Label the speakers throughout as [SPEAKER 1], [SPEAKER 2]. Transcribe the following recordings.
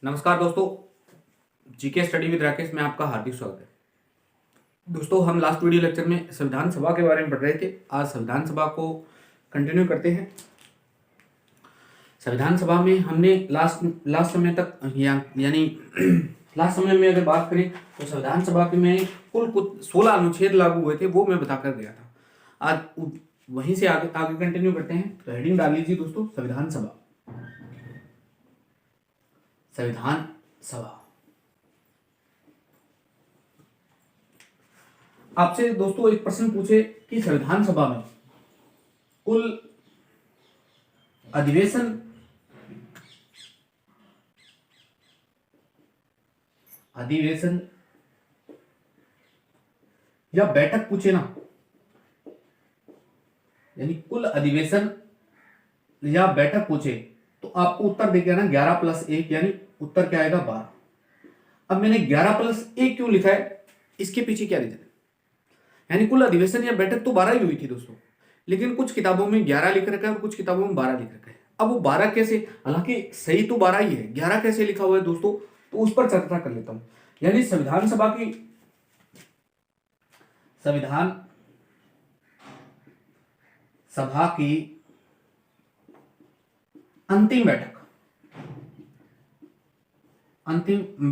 [SPEAKER 1] नमस्कार दोस्तों, GK study with Rakesh में आपका हार्दिक स्वागत है। दोस्तों, हम लास्ट वीडियो लेक्चर में संविधान सभा के बारे में पढ़ रहे थे। आज संविधान सभा को कंटिन्यू करते हैं। संविधान सभा में हमने लास्ट समय तक यानी लास्ट समय में अगर बात करें तो संविधान सभा के में कुल 16 अनुच्छेद लागू हुए थे, वो मैं बताकर गया था। आज वहीं से आगे कंटिन्यू करते हैं। तो हेडिंग डाल लीजिए दोस्तों, संविधान सभा। संविधान सभा आपसे दोस्तों एक प्रश्न पूछे कि संविधान सभा में कुल अधिवेशन या बैठक पूछे ना, यानी कुल अधिवेशन या बैठक पूछे तो आपको उत्तर देगा ना 11+1, यानी उत्तर क्या आएगा 12। अब मैंने 11+1 क्यों लिखा है, इसके पीछे क्या रीजन है? यानी कुल अधिवेशन या बैठक तो 12 ही हुई थी दोस्तों, लेकिन कुछ किताबों में 11 लिख रखा है और कुछ किताबों में 12 लिख रखा है। अब वो 12 कैसे, हालांकि सही तो 12 ही है, 11 कैसे लिखा हुआ है दोस्तों, तो उस पर चर्चा कर लेता हूं। यानी संविधान सभा की अंतिम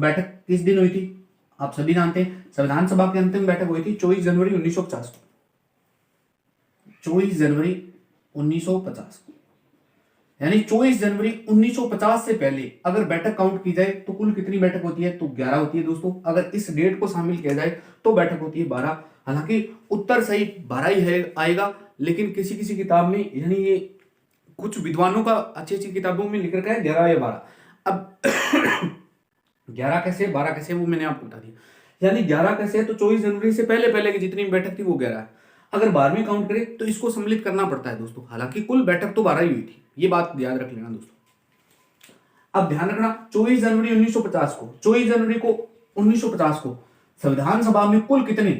[SPEAKER 1] बैठक किस दिन हुई थी? आप सभी जानते हैं संविधान सभा की अंतिम बैठक हुई थी 24 जनवरी 1950 को। 24 जनवरी 1950 को, यानी 24 जनवरी 1950 से पहले अगर बैठक काउंट की जाए तो कुल कितनी बैठक होती है? तो 11 होती है दोस्तों। अगर इस डेट को शामिल किया जाए तो बैठक होती है 12। हालांकि उत्तर सही 12 ही है आएगा, लेकिन किसी किसी किताब में, यानी ये कुछ विद्वानों का अच्छी किताबों में लिख रखा है 11 या 12। अब 11 कैसे 12 कैसे वो मैंने आपको बता दिया। यानी 11 कैसे है तो 24 जनवरी से पहले की जितनी बैठक थी वो 11 है। अगर 12वीं काउंट करें तो इसको सम्मिलित करना पड़ता है दोस्तों। हालांकि कुल बैठक तो 12 ही हुई थी, ये बात याद रख लेना दोस्तों। अब ध्यान रखना 24 जनवरी 1950 को, 24 जनवरी को 1950 को संविधान सभा में कुल कितने,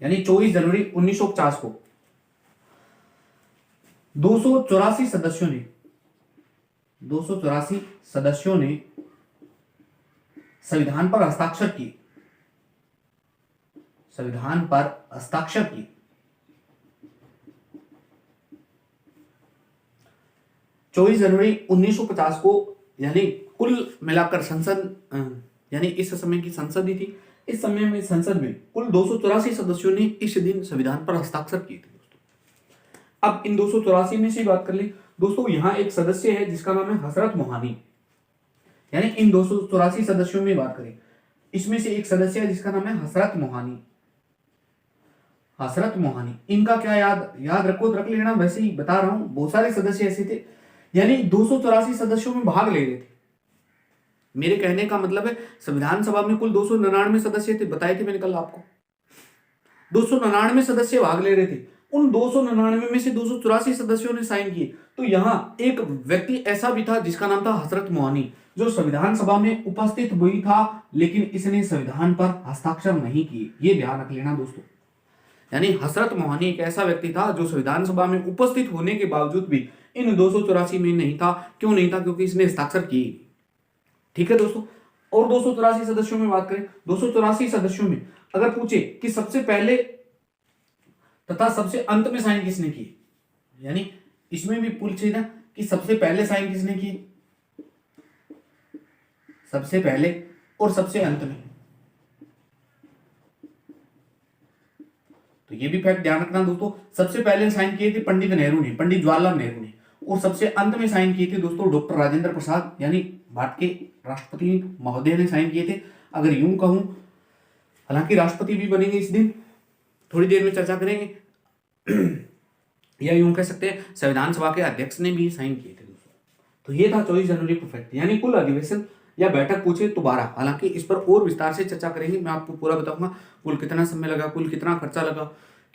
[SPEAKER 1] यानी 24 जनवरी 1950 को 284 सदस्यों ने संविधान पर हस्ताक्षर किए। 24 जनवरी 1950 को, यानी कुल मिलाकर संसद, यानी इस समय की संसद ही थी, इस समय में संसद में कुल 284 सदस्यों ने इस दिन संविधान पर हस्ताक्षर किए थे दोस्तों। अब इन 284 में से बात कर ले दोस्तों, यहां एक सदस्य है जिसका नाम है हसरत मोहानी। यानी इन 284 सदस्यों में बात करें, इसमें से एक सदस्य है जिसका नाम है हसरत मोहानी। इनका क्या याद रख लेना, वैसे ही बता रहा हूं। बहुत सारे सदस्य ऐसे थे, यानी 284 सदस्यों में भाग ले रहे थे। मेरे कहने का मतलब है संविधान सभा में कुल 299 सदस्य थे, बताए थे मैंने कल आपको। 299 सदस्य भाग ले रहे थे, उन 299 में से 284 सदस्यों ने साइन किए। तो यहां एक व्यक्ति ऐसा भी था जिसका नाम था हसरत मोहानी, जो संविधान सभा में उपस्थित हुई था, लेकिन इसने संविधान पर हस्ताक्षर नहीं किए। ये ध्यान रख लेना दोस्तों। यानी हसरत मोहानी एक ऐसा व्यक्ति था जो संविधान सभा में उपस्थित होने के बावजूद भी इन 284 में नहीं था। क्यों नहीं था? क्योंकि इसने हस्ताक्षर किए। ठीक है दोस्तों। और 284 सदस्यों में बात करें, 284 सदस्यों में अगर पूछे कि सबसे पहले तथा सबसे अंत में साइन किसने किए, यानी इसमें भी पूछे ना कि सबसे पहले साइन किसने किए, सबसे पहले और सबसे अंत में, तो ये भी फैक्ट ध्यान रखना दोस्तों। सबसे पहले साइन किए थे पंडित जवाहरलाल नेहरू ने, और सबसे अंत में साइन किए थे दोस्तों डॉक्टर राजेंद्र प्रसाद, यानी भारत के राष्ट्रपति महोदय ने साइन किए थे। अगर यूं कहूं, हालांकि राष्ट्रपति भी बनेंगे इस दिन, थोड़ी देर में चर्चा करेंगे, या यूं कह सकते हैं संविधान सभा के अध्यक्ष ने भी साइन किए थे दोस्तों। तो ये था 24 जनवरी को फैक्ट। यानी कुल अधिवेशन या बैठक पूछे तो 12। हालांकि इस पर और विस्तार से चर्चा करेंगे, मैं आपको पूरा बताऊंगा। कुल कितना समय लगा, कुल कितना खर्चा लगा,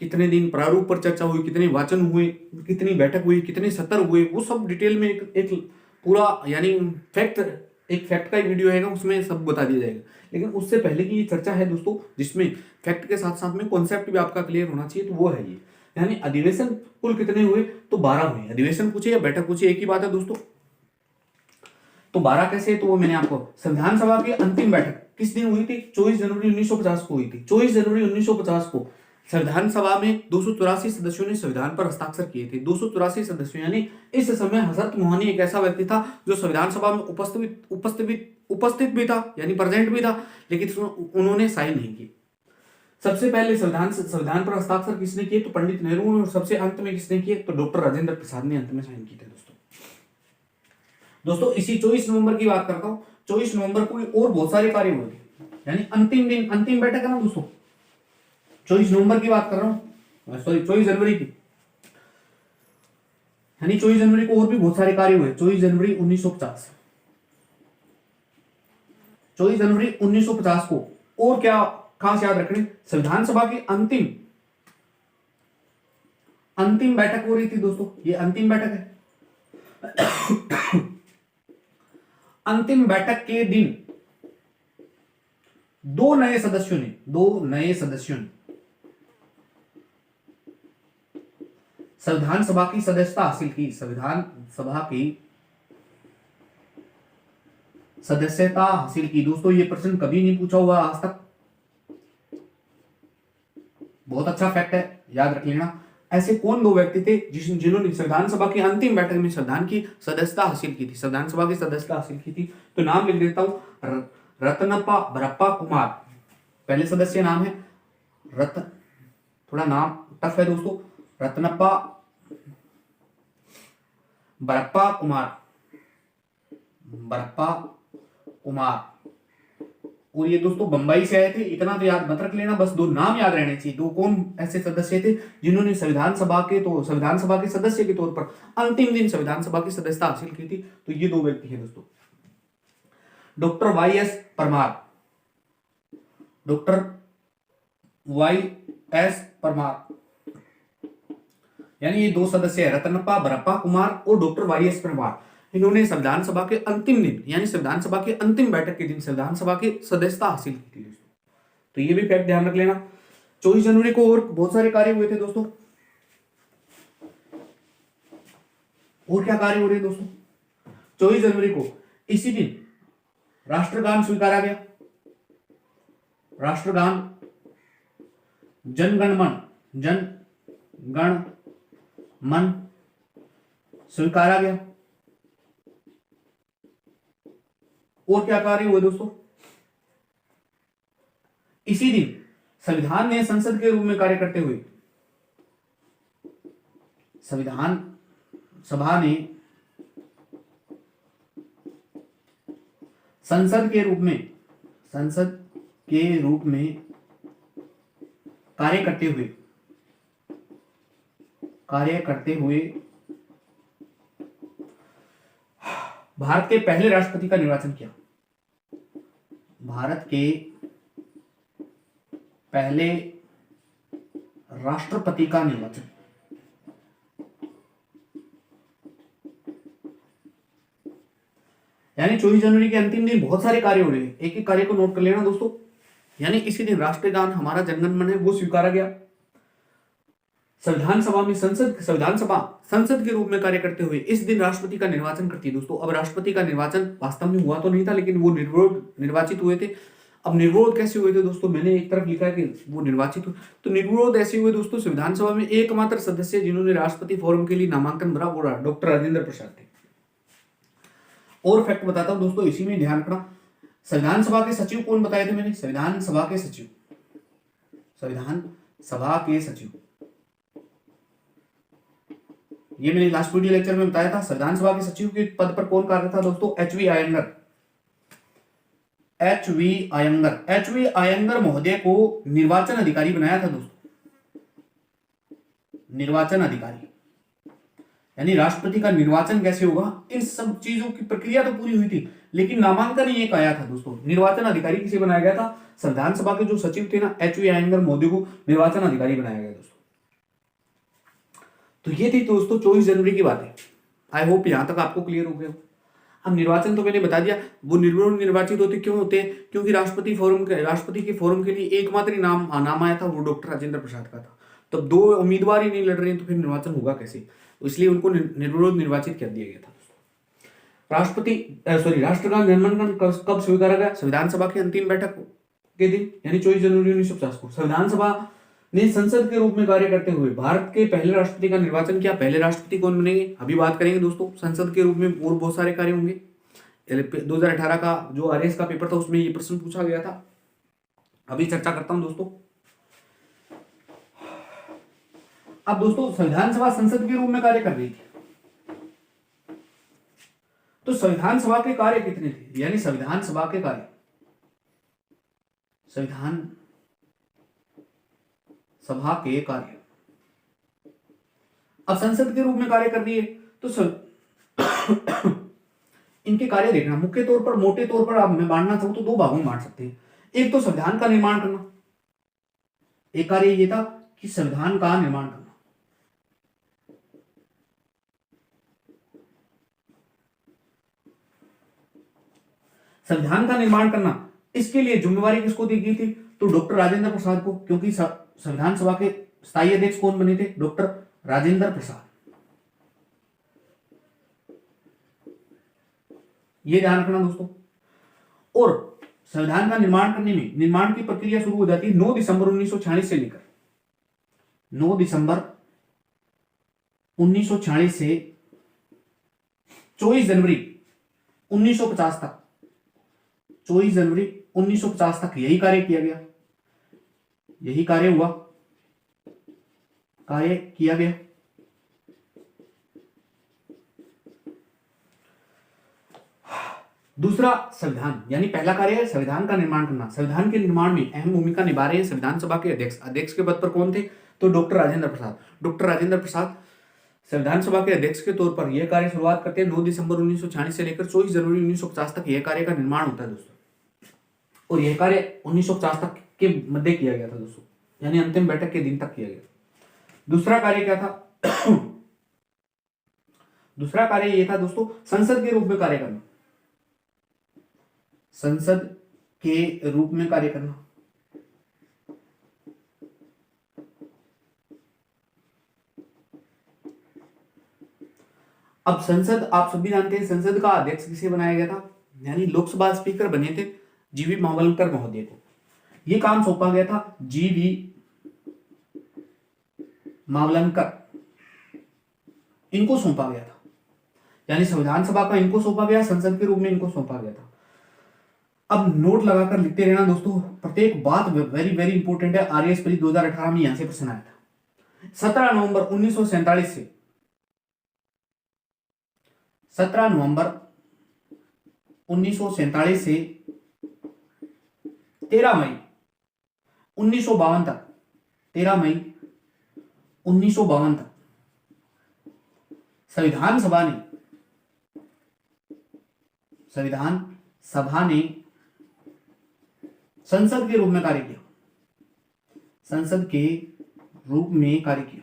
[SPEAKER 1] कितने दिन प्रारूप पर चर्चा हुई, कितने वाचन हुए, कितनी बैठक हुई, कितने सत्र हुए, वो सब डिटेल में एक पूरा, यानी एक फैक्ट का वीडियो है, उसमें सब बता दिया जाएगा। लेकिन उससे पहले की ये चर्चा है दोस्तों, जिसमें फैक्ट के साथ साथ में कॉन्सेप्ट भी आपका क्लियर होना चाहिए, तो वो है ये। यानी अधिवेशन कुल कितने हुए? तो 12 हुए। अधिवेशन पूछे या बैठक पूछे, एक ही बात है दोस्तों। तो 12 कैसे, तो वो मैंने आपको, संविधान सभा की अंतिम बैठक किस दिन हुई थी, 24 जनवरी 1950 को हुई थी। 24 जनवरी 1950 को संविधान सभा में 284 सदस्यों ने संविधान पर हस्ताक्षर किए थे। 284 सदस्यों, यानी इस समय हजरत मोहनी एक ऐसा व्यक्ति था जो संविधान सभा में उपस्थित भी था, यानी प्रेजेंट भी था, लेकिन उन्होंने साइन नहीं की। सबसे पहले संविधान पर हस्ताक्षर किसने किए, तो पंडित नेहरू ने, और सबसे अंत में किसने किए, तो डॉक्टर राजेंद्र प्रसाद ने अंत में साइन किए थे। दोस्तों इसी 24 नवंबर की बात करता हूं। 24 नवंबर को और बहुत सारे कार्य हुए थे, यानी अंतिम दिन, अंतिम बैठक है ना दोस्तों, 24 नवंबर की बात कर रहा हूं, सॉरी 24 जनवरी की, यानी 24 जनवरी को और भी बहुत सारे कार्य हुए। 24 जनवरी 1950, 24 जनवरी 1950 को और क्या खास याद रखने, संविधान सभा की अंतिम बैठक हो रही थी दोस्तों, ये अंतिम बैठक है। अंतिम बैठक के दिन दो नए सदस्यों ने संविधान सभा की सदस्यता हासिल की। संविधान सभा की सदस्यता हासिल की। दोस्तों ये प्रश्न कभी नहीं पूछा हुआ आज तक, बहुत अच्छा फैक्ट है, याद रख लेना। ऐसे कौन दो व्यक्ति थे जिन्होंने संविधान सभा की अंतिम बैठक में संविधान की सदस्यता हासिल की थी, संविधान सभा की सदस्यता हासिल की थी? तो नाम लिख देता हूं, रत्नप्पा बरप्पा कुमार, पहले सदस्य नाम है थोड़ा नाम टफ है दोस्तों, रत्नप्पा बरप्पा कुमार, और ये दोस्तों बंबई से आए थे। इतना तो याद मत रख लेना, बस दो नाम याद रहने चाहिए। दो कौन ऐसे सदस्य थे जिन्होंने संविधान सभा के सदस्य के तौर पर अंतिम दिन संविधान सभा की सदस्यता हासिल की थी? तो ये दो व्यक्ति हैं दोस्तों, डॉक्टर वाई एस परमार, यानी ये दो सदस्य है, रत्नप्पा बरप्पा कुमार और डॉक्टर वाई एस परमार। इन्होंने संविधान सभा के अंतिम दिन, यानी संविधान सभा की अंतिम बैठक के दिन संविधान सभा की सदस्यता हासिल की थी दोस्तों। तो ये भी फैक्ट ध्यान रख लेना। 24 जनवरी को और बहुत सारे कार्य हुए थे दोस्तों। और क्या कार्य हो रहे हैं दोस्तों? 24 जनवरी को इसी दिन राष्ट्रगान स्वीकारा गया। राष्ट्रगान जनगण मन स्वीकारा गया। और क्या कार्य हुए दोस्तों? इसी दिन संविधान ने संसद के रूप में कार्य करते हुए संविधान सभा ने संसद के रूप में कार्य करते हुए भारत के पहले राष्ट्रपति का निर्वाचन किया। भारत के पहले राष्ट्रपति का निर्वाचन, यानी 24 जनवरी के अंतिम दिन बहुत सारे कार्य हो रहे हैं। एक एक कार्य को नोट कर लेना दोस्तों। यानी इसी दिन राष्ट्रगान हमारा जनगण मन है वो स्वीकारा गया। संविधान सभा संसद के रूप में कार्य करते हुए इस दिन राष्ट्रपति का निर्वाचन करती है दोस्तों। अब राष्ट्रपति का निर्वाचन वास्तव में हुआ तो नहीं था, लेकिन वो निर्वाचित हुए थे। अब निर्विरोध कैसे हुए थे दोस्तों? मैंने एक तरफ लिखा है कि वो निर्वाचित हुए, तो निर्विरोध ऐसे हुए दोस्तों, संविधान सभा में एकमात्र सदस्य जिन्होंने राष्ट्रपति फोरम के लिए नामांकन भरा वो डॉक्टर राजेंद्र प्रसाद थे। और फैक्ट बताता हूं दोस्तों, इसी में ध्यान रखना। संविधान सभा के सचिव कौन बताए थे मैंने? संविधान सभा के सचिव, ये मैंने लास्ट वीडियो लेक्चर में बताया था। संविधान सभा के सचिव के पद पर कौन कार्य था दोस्तों? एच वी अयंगर महोदय को निर्वाचन अधिकारी बनाया था दोस्तों। निर्वाचन अधिकारी यानी राष्ट्रपति का निर्वाचन कैसे होगा, इन सब चीजों की प्रक्रिया तो पूरी हुई थी, लेकिन नामांकन ही एक आया था दोस्तों। निर्वाचन अधिकारी किसे बनाया गया था? संविधान सभा के जो सचिव थे ना, एच वी अयंगर महोदय को निर्वाचन अधिकारी बनाया गया दोस्तों। तो ये थी दोस्तों 24 जनवरी की बातें। आई होप यहां तक आपको क्लियर हो गया। अब निर्वाचन तो मैंने बता दिया, वो निर्वाचित होते क्यों होते? क्योंकि राष्ट्रपति के फोरम के लिए एकमात्र नाम आया था, वो डॉक्टर राजेंद्र प्रसाद का था। तब दो उम्मीदवार ही नहीं लड़ रहे हैं तो फिर निर्वाचन होगा कैसे? इसलिए उनको निर्विरोध निर्वाचित कर दिया गया था। राष्ट्र का निर्माण कब स्वीकारा गया? संविधान सभा की अंतिम बैठक के दिन, यानी 24 जनवरी 1950 को। संविधान सभा ने संसद के रूप में कार्य करते हुए भारत के पहले राष्ट्रपति का निर्वाचन किया। पहले राष्ट्रपति कौन बनेंगे अभी बात करेंगे दोस्तों। संसद के रूप में और बहुत सारे कार्य होंगे। 2018 का जो आरएएस का पेपर था उसमें ये प्रश्न पूछा गया था। अभी चर्चा करता हूं दोस्तों। अब दोस्तों संविधान सभा संसद के रूप में कार्य कर रही थी, तो संविधान सभा के कार्य कितने थे, यानी संविधान सभा के कार्य, संविधान सभा के कार्य। अब संसद के रूप में कार्य कर रही है तो इनके कार्य देखना। मुख्य तौर पर, मोटे तौर पर आप मैं बांटना चाहूं तो दो भागों में बांट सकते हैं। एक तो संविधान का निर्माण करना, एक कार्य ये था कि संविधान का निर्माण करना। संविधान का निर्माण करना, इसके लिए जिम्मेवारी किसको दी गई थी? तो डॉक्टर राजेंद्र प्रसाद को, क्योंकि संविधान सभा के स्थायी अध्यक्ष कौन बने थे? डॉक्टर राजेंद्र प्रसाद। ये ध्यान रखना दोस्तों। और संविधान का निर्माण करने में, निर्माण की प्रक्रिया शुरू हो जाती है 9 दिसंबर 1946 से लेकर 9 दिसंबर 1946 से 24 जनवरी 1950 तक, 24 जनवरी 1950 तक यही कार्य किया गया, यही कार्य हुआ, कार्य किया गया। दूसरा संविधान, यानी पहला कार्य है संविधान का निर्माण करना। संविधान के निर्माण में अहम भूमिका निभा रहे हैं संविधान सभा के अध्यक्ष। अध्यक्ष के पद पर कौन थे? तो डॉक्टर राजेंद्र प्रसाद। डॉक्टर राजेंद्र प्रसाद संविधान सभा के अध्यक्ष के तौर पर यह कार्य शुरुआत करते हैं 9 दिसंबर 1946 से लेकर 24 जनवरी 1950 तक यह कार्य का निर्माण होता है दोस्तों। और यह कार्य 1950 तक के मध्य किया गया था दोस्तों, यानी अंतिम बैठक के दिन तक किया गया। दूसरा कार्य क्या था? दूसरा कार्य यह था दोस्तों संसद के रूप में कार्य करना, संसद के रूप में कार्य करना। अब संसद, आप सभी जानते हैं संसद का अध्यक्ष किसे बनाया गया था, यानी लोकसभा स्पीकर बने थे जीवी मावलंकर महोदय को। यह काम सौंपा गया था जीवी मावलंकर, इनको सौंपा गया था, यानी संविधान सभा का इनको सौंपा गया, संसद के रूप में इनको सौंपा गया था। अब नोट लगाकर लिखते रहना दोस्तों, प्रत्येक बात वेरी वेरी इंपॉर्टेंट है। आरएएस परीक्षा 2018 में यहां से प्रश्न आया था। 17 नवंबर 1947 से 17 नवंबर 1947 से 13 मई 1952 तक, 13 मई 1952 तक संविधान सभा ने संसद के रूप में कार्य किया, संसद के रूप में कार्य किया।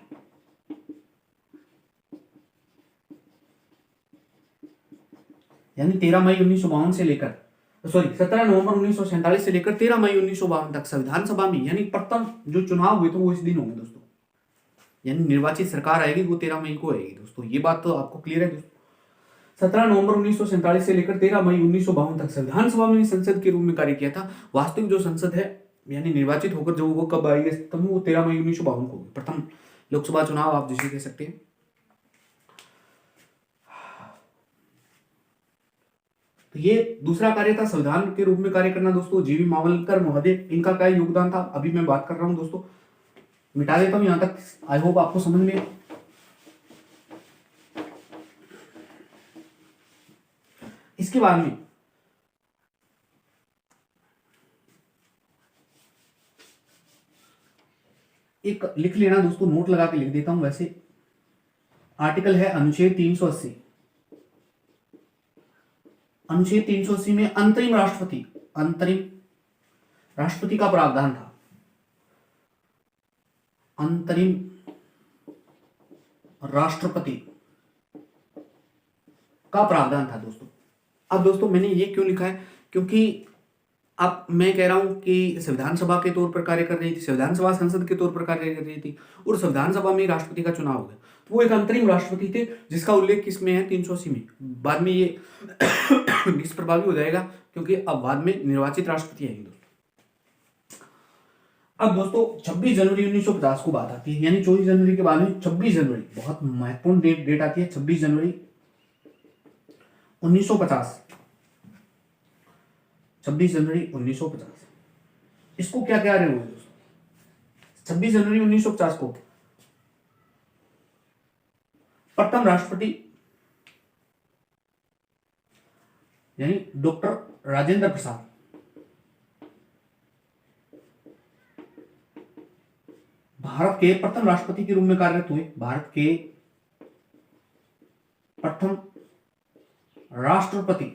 [SPEAKER 1] यानी 13 मई 1952 से लेकर 17 नवंबर 1947 से लेकर 13 मई 1952 तक संविधान सभा में, यानी प्रथम जो चुनाव हुए थे वो इस दिन होंगे दोस्तों, यानी निर्वाचित सरकार आएगी वो 13 मई को आएगी दोस्तों। ये बात तो आपको क्लियर है दोस्तों। 17 नवंबर 1947 से लेकर 13 मई 1952 तक संविधान सभा में संसद के रूप में कार्य किया था। वास्तविक जो संसद है, यानी निर्वाचित होकर जो वो कब आई है, तब वो 13 मई 1952 को, प्रथम लोकसभा चुनाव आप जिसे कह सकते हैं। तो ये दूसरा कार्य था संविधान के रूप में कार्य करना दोस्तों। जीवी मावलंकर महोदय, इनका क्या योगदान था अभी मैं बात कर रहा हूं दोस्तों, मिटा देता हूं यहां तक। आई होप आपको समझ में। इसके बाद में एक लिख लेना दोस्तों, नोट लगा के लिख देता हूं। वैसे आर्टिकल है अनुच्छेद 380। अनुच्छेद 380 में अंतरिम राष्ट्रपति का प्रावधान था। अंतरिम राष्ट्रपति का प्रावधान था दोस्तों। अब दोस्तों मैंने ये क्यों लिखा है, क्योंकि अब मैं कह रहा हूं कि संविधान सभा के तौर पर कार्य कर रही थी, संविधान सभा संसद के तौर पर कार्य कर रही थी, और संविधान सभा में राष्ट्रपति का चुनाव हो गया। वो एक अंतरिम राष्ट्रपति थे जिसका उल्लेख किसमें है, 380 में। बाद में ये निष्प्रभावी हो जाएगा क्योंकि अब बाद में निर्वाचित राष्ट्रपति आएंगे दोस्तों। अब दोस्तों 26 जनवरी 1950 को बात आती है, यानी 24 जनवरी के बाद में 26 जनवरी बहुत महत्वपूर्ण डेट आती है। 26 जनवरी 1950, 26 जनवरी 1950, इसको क्या कह रहे हो दोस्तों? 26 जनवरी 1950 को प्रथम राष्ट्रपति यानी डॉक्टर राजेंद्र प्रसाद भारत के प्रथम राष्ट्रपति के रूप में कार्यरत हुए। भारत के प्रथम राष्ट्रपति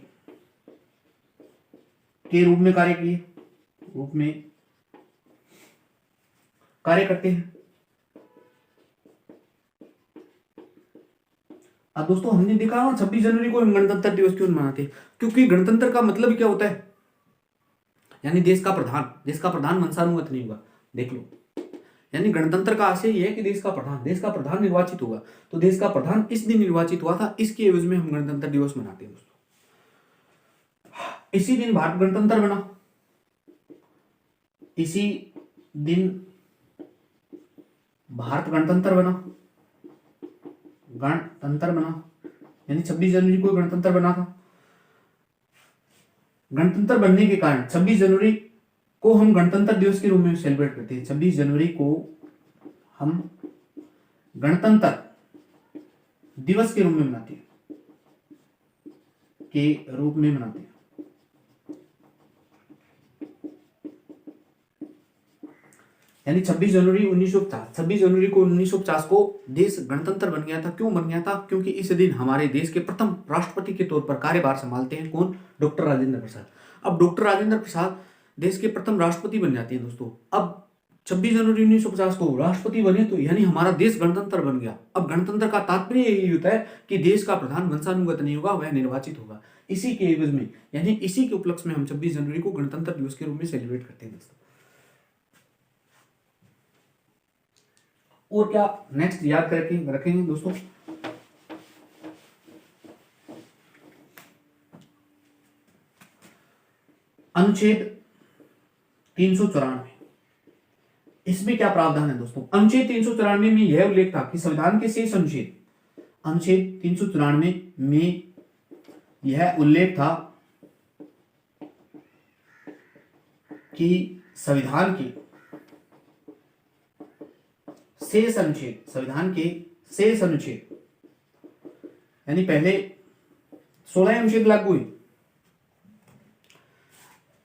[SPEAKER 1] के रूप में कार्य करते हैं। अब दोस्तों हमने देखा ना 26 जनवरी को हम गणतंत्र दिवस क्यों मनाते हैं? क्योंकि गणतंत्र का मतलब क्या होता है, यानी देश का प्रधान वंशानुगत नहीं होगा। देख लो, यानी गणतंत्र का आशय यह है कि देश का प्रधान निर्वाचित होगा। तो देश का प्रधान इस दिन निर्वाचित हुआ था, इसके एवज में हम गणतंत्र दिवस मनाते हैं दोस्तों। इसी दिन भारत गणतंत्र बना, इसी दिन भारत गणतंत्र बना, यानी 26 जनवरी को गणतंत्र बना था। गणतंत्र बनने के कारण 26 जनवरी को हम गणतंत्र दिवस के रूप में सेलिब्रेट करते हैं। 26 जनवरी को हम गणतंत्र दिवस के रूप में मनाते हैं, यानी 26 जनवरी 1950 को देश गणतंत्र बन गया था। क्यों बन गया था? क्योंकि इस दिन हमारे देश के प्रथम राष्ट्रपति के तौर पर कार्यभार संभालते हैं कौन? डॉक्टर राजेंद्र प्रसाद। अब डॉक्टर राजेंद्र प्रसाद देश के प्रथम राष्ट्रपति बन जाते हैं दोस्तों। अब 26 जनवरी 1950 को राष्ट्रपति बने तो यानी हमारा देश गणतंत्र बन गया। अब गणतंत्र का तात्पर्य यही होता है कि देश का प्रधान वंशानुगत नहीं होगा, वह निर्वाचित होगा। इसी के एवज में, यानी इसी के उपलक्ष्य में हम 26 जनवरी को गणतंत्र दिवस के रूप में सेलिब्रेट करते हैं दोस्तों। और क्या नेक्स्ट याद करके रखेंगे दोस्तों? अनुच्छेद 394, इसमें क्या प्रावधान है दोस्तों? अनुच्छेद 394 में यह उल्लेख था कि संविधान के शेष अनुच्छेद 394 में यह उल्लेख था कि संविधान के शेष अनुच्छेद यानी पहले 16 अनुच्छेद लागू हुए।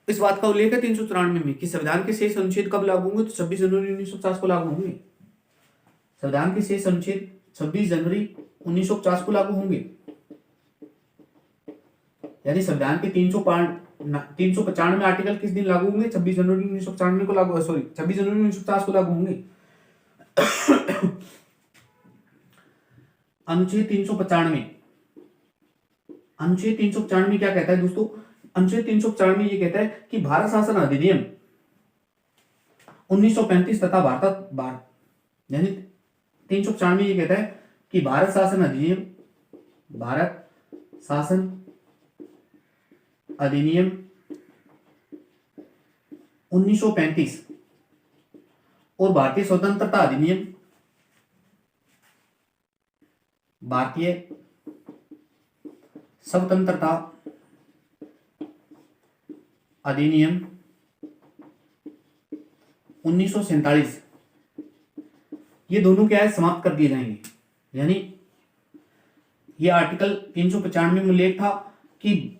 [SPEAKER 1] इस बात का उल्लेख है 394 में कि संविधान के शेष अनुच्छेद कब लागू होंगे? तो 26 जनवरी 1950 को लागू होंगे। संविधान के शेष अनुच्छेद 26 जनवरी 1950 को लागू होंगे, यानी संविधान के 395 आर्टिकल किस दिन लागू होंगे? 26 जनवरी 1995 को लागू 26 जनवरी 1950 को लागू होंगे। अनुच्छेद 395 क्या कहता है दोस्तों? अनुच्छेद 395 ये कहता है कि भारत शासन अधिनियम 1935 तथा यानी 395 ये कहता है कि भारत शासन अधिनियम 1935 और भारतीय स्वतंत्रता अधिनियम 1947 ये दोनों क्या है? समाप्त कर दिए जाएंगे। यानी ये आर्टिकल 395 में उल्लेख था कि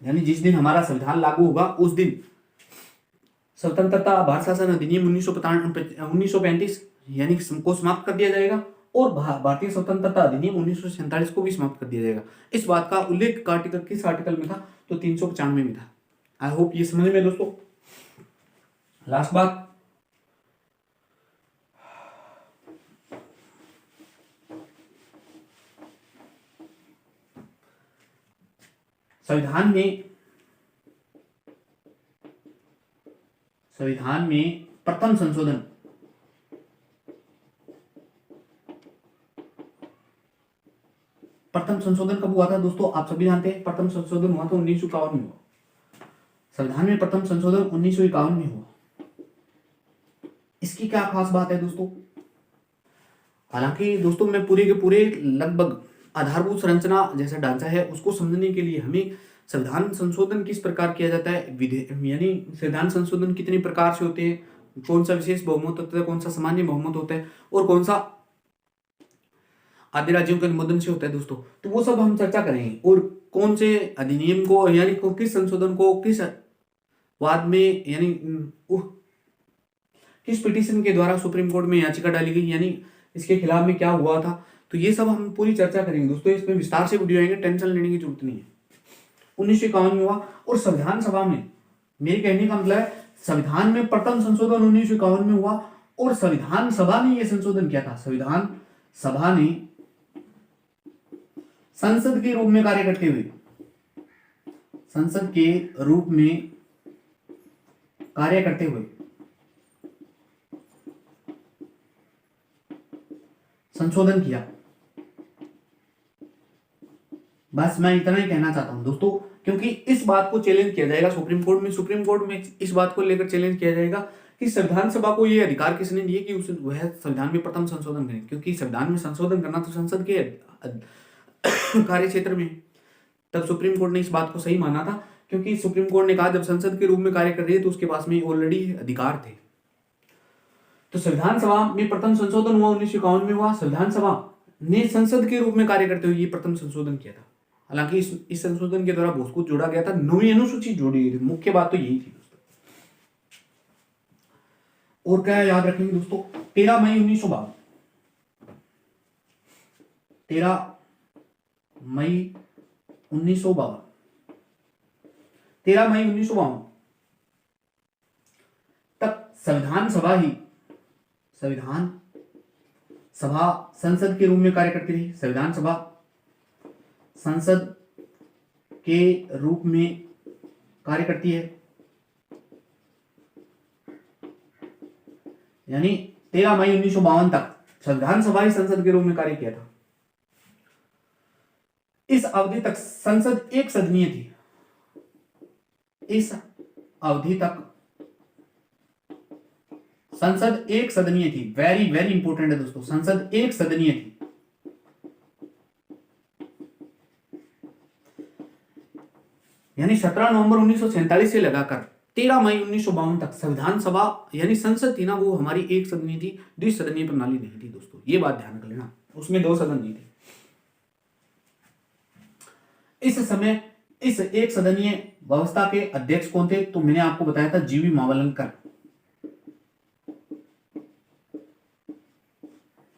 [SPEAKER 1] यानी जिस दिन हमारा संविधान लागू होगा उस दिन स्वतंत्रता भारत शासन अधिनियम 1935 यानी को समाप्त कर दिया जाएगा और भारतीय स्वतंत्रता अधिनियम 1947 को भी समाप्त कर दिया जाएगा। इस बात का उल्लेख आर्टिकल किस आर्टिकल में था? तो 395 में था। आई होप ये समझ में दोस्तों। लास्ट बात, संविधान में प्रथम संशोधन प्रथम संशोधन कब हुआ था दोस्तों? आप सभी जानते हैं प्रथम संशोधन हुआ था 1951 में हुआ। संविधान में प्रथम संशोधन 1951 में हुआ। इसकी क्या खास बात है दोस्तों? हालांकि दोस्तों मैं पूरे के पूरे लगभग आधारभूत संरचना जैसा ढांचा है उसको समझने के लिए हमें संविधान संशोधन किस प्रकार किया जाता है, यानी संविधान संशोधन कितने प्रकार से होते हैं, कौन सा विशेष बहुमत होता है, कौन सा सामान्य बहुमत होता है और कौन सा आदि राज्यों के अनुमोदन से होता है दोस्तों, तो वो सब हम चर्चा करेंगे। और कौन से अधिनियम को यानी किस संशोधन को किस वाद में यानी किस पिटीशन के द्वारा सुप्रीम कोर्ट में याचिका डाली गई, यानी इसके खिलाफ में क्या हुआ था, तो ये सब हम पूरी चर्चा करेंगे दोस्तों। इसमें विस्तार से वीडियो आएंगे, टेंशन लेने की जरूरत नहीं है। 1951 में हुआ और संविधान सभा में, मेरे कहने का मतलब है संविधान में प्रथम संशोधन 1951 में हुआ और संविधान सभा ने यह संशोधन किया था। संविधान सभा ने संसद के रूप में कार्य करते हुए, संसद के रूप में कार्य करते हुए संशोधन किया। बस मैं इतना ही कहना चाहता हूं दोस्तों, क्योंकि इस बात को चैलेंज किया जाएगा सुप्रीम कोर्ट में। सुप्रीम कोर्ट में इस बात को लेकर चैलेंज किया जाएगा कि संविधान सभा को यह अधिकार किसने दिए कि वह संविधान में प्रथम संशोधन करें, क्योंकि संविधान में संशोधन करना तो संसद के कार्य क्षेत्र में। तब सुप्रीम कोर्ट ने इस बात को सही माना था, क्योंकि सुप्रीम कोर्ट ने कहा जब संसद के रूप में कार्य कर रही है तो उसके पास में ऑलरेडी अधिकार थे। तो संविधान सभा में प्रथम संशोधन हुआ 1951 में हुआ। संविधान सभा ने संसद के रूप में कार्य करते हुए ये प्रथम संशोधन किया था। हालांकि इस संशोधन के द्वारा बहुत कुछ जोड़ा गया था, 9वीं अनुसूची जोड़ी गई थी। मुख्य बात तो यही थी दोस्तों। और क्या याद रखेंगे दोस्तों? 13 मई 1952, 13 मई 1952, 13 मई 1952 तक संविधान सभा संसद के रूप में कार्य करती रही। संविधान सभा संसद के रूप में कार्य करती है, यानी 13 मई 1952 तक संविधान सभा ही संसद के रूप में कार्य किया था। इस अवधि तक संसद एक सदनीय थी। इस अवधि तक संसद एक सदनीय थी। वेरी वेरी इंपॉर्टेंट है दोस्तों, संसद एक सदनीय थी। यानी 17 नवंबर 1947 से लगाकर 13 मई 1952 तक संविधान सभा यानी संसद थी ना, वो हमारी एक सदनीय थी, द्विसदनीय प्रणाली नहीं थी दोस्तों। ये बात ध्यान रख लेना, उसमें 2 सदन नहीं थे। इस समय इस एक सदनीय व्यवस्था के अध्यक्ष कौन थे? तो मैंने आपको बताया था जीवी मावलंकर।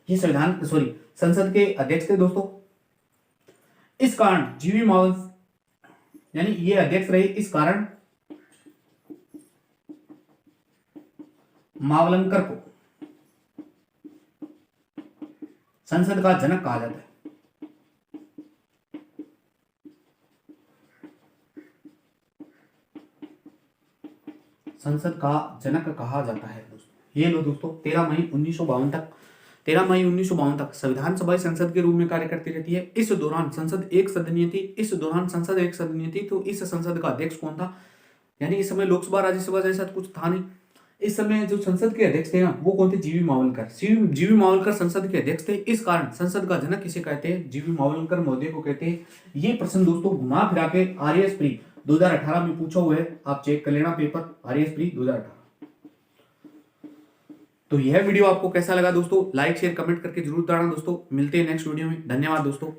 [SPEAKER 1] ये संसद के अध्यक्ष थे दोस्तों। इस कारण जीवी मावलंकर यानी ये अध्यक्ष रहे, इस कारण मावलंकर को संसद का जनक कहा जाता है। संसद का जनक कहा जाता है दोस्तों। ये लो दोस्तों, 13 मई 1952 तक संविधान सभा संसद के रूप में कार्य करती रहती है। इस दौरान संसद एक सदनीय थी। तो इस संसद का अध्यक्ष कौन था? यानी इस समय लोकसभा राज्यसभा जैसा कुछ था नहीं। इस समय जो संसद के अध्यक्ष थे ना, वो कौन थे? जीवी मावलंकर। जीवी मावलंकर संसद के अध्यक्ष थे। इस कारण संसद का जनक किसे कहते हैं? जीवी मावलंकर महोदय को कहते हैं। ये प्रश्न दोस्तों घुमा फिरा के आरएएस प्री 2018 में पूछा हुआ है, आप चेक कर लेना पेपर आरएएस प्री 2018। तो यह वीडियो आपको कैसा लगा दोस्तों? लाइक शेयर कमेंट करके जरूर बताना दोस्तों। मिलते हैं नेक्स्ट वीडियो में। धन्यवाद दोस्तों।